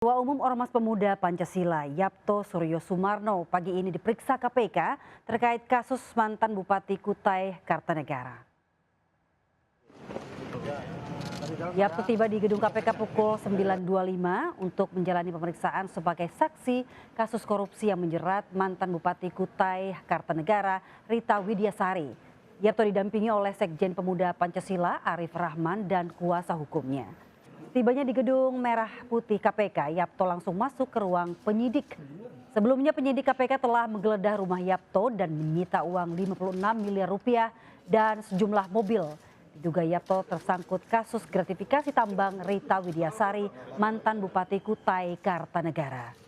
Ketua Umum Ormas Pemuda Pancasila Yapto Suryo Sumarno pagi ini diperiksa KPK terkait kasus mantan Bupati Kutai Kartanegara. Yapto tiba di gedung KPK pukul 9.25 untuk menjalani pemeriksaan sebagai saksi kasus korupsi yang menjerat mantan Bupati Kutai Kartanegara Rita Widiasari. Yapto didampingi oleh Sekjen Pemuda Pancasila Arif Rahman dan kuasa hukumnya. Tibanya di gedung merah putih KPK, Yapto langsung masuk ke ruang penyidik. Sebelumnya penyidik KPK telah menggeledah rumah Yapto dan menyita uang 56 miliar rupiah dan sejumlah mobil. Diduga Yapto tersangkut kasus gratifikasi tambang Rita Widiasari, mantan Bupati Kutai Kartanegara.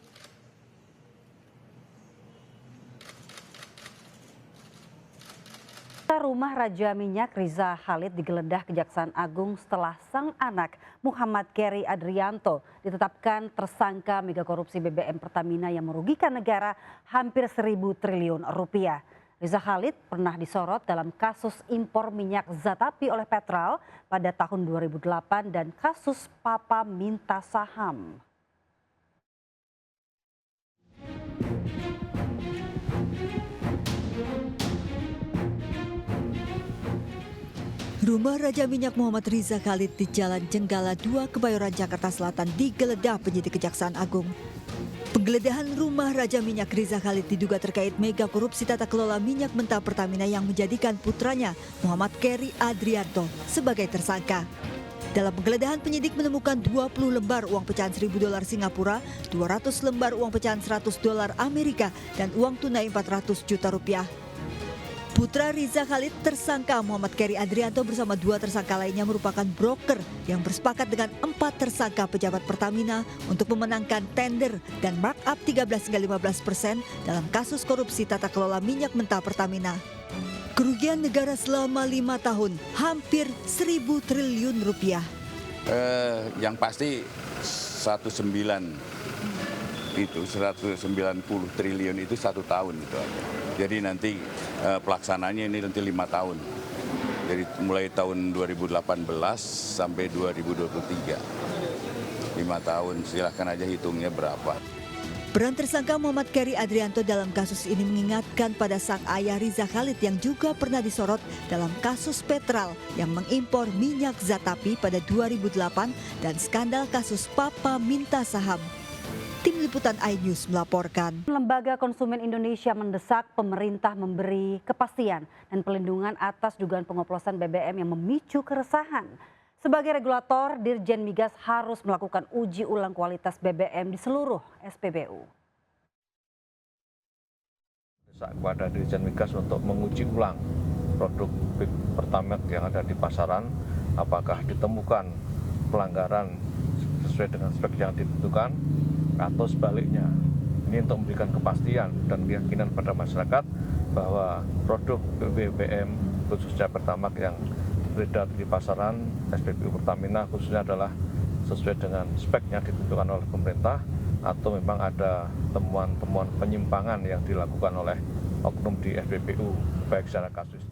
Rumah Raja Minyak Riza Khalid digeledah Kejaksaan Agung setelah sang anak Muhammad Keri Adrianto ditetapkan tersangka megakorupsi BBM Pertamina yang merugikan negara hampir 1.000 triliun rupiah. Riza Khalid pernah disorot dalam kasus impor minyak Zatapi oleh Petral pada tahun 2008 dan kasus Papa minta saham. Rumah Raja Minyak Muhammad Riza Khalid di Jalan Jenggala 2 Kebayoran Jakarta Selatan digeledah penyidik Kejaksaan Agung. Penggeledahan rumah Raja Minyak Riza Khalid diduga terkait mega korupsi tata kelola minyak mentah Pertamina yang menjadikan putranya Muhammad Keri Adrianto sebagai tersangka. Dalam penggeledahan penyidik menemukan 20 lembar uang pecahan $1.000 Singapura, 200 lembar uang pecahan $100 Amerika dan uang tunai 400 juta rupiah. Putra Riza Khalid tersangka Muhammad Keri Adrianto bersama 2 tersangka lainnya merupakan broker yang bersepakat dengan 4 tersangka pejabat Pertamina untuk memenangkan tender dan markup 13–15% dalam kasus korupsi tata kelola minyak mentah Pertamina. Kerugian negara selama 5 tahun hampir 1.000 triliun rupiah. Yang pasti 190 triliun itu 1 tahun itu aja. Jadi nanti pelaksananya ini nanti 5 tahun. Jadi mulai tahun 2018 sampai 2023. 5 tahun, silahkan aja hitungnya berapa. Peran tersangka Muhammad Keri Adrianto dalam kasus ini mengingatkan pada sang ayah Riza Khalid yang juga pernah disorot dalam kasus Petral yang mengimpor minyak Zatapi pada 2008 dan skandal kasus Papa minta saham. Tim Liputan iNews melaporkan. Lembaga Konsumen Indonesia mendesak pemerintah memberi kepastian dan pelindungan atas dugaan pengoplosan BBM yang memicu keresahan. Sebagai regulator, Dirjen Migas harus melakukan uji ulang kualitas BBM di seluruh SPBU. Desak kepada Dirjen Migas untuk menguji ulang produk Pertamax yang ada di pasaran, apakah ditemukan pelanggaran sesuai dengan spek yang ditentukan atau sebaliknya. Ini untuk memberikan kepastian dan keyakinan pada masyarakat bahwa produk BBM khususnya Pertamax yang beredar di pasaran SPBU Pertamina khususnya adalah sesuai dengan spek yang ditentukan oleh pemerintah atau memang ada temuan-temuan penyimpangan yang dilakukan oleh oknum di SPBU baik secara kasus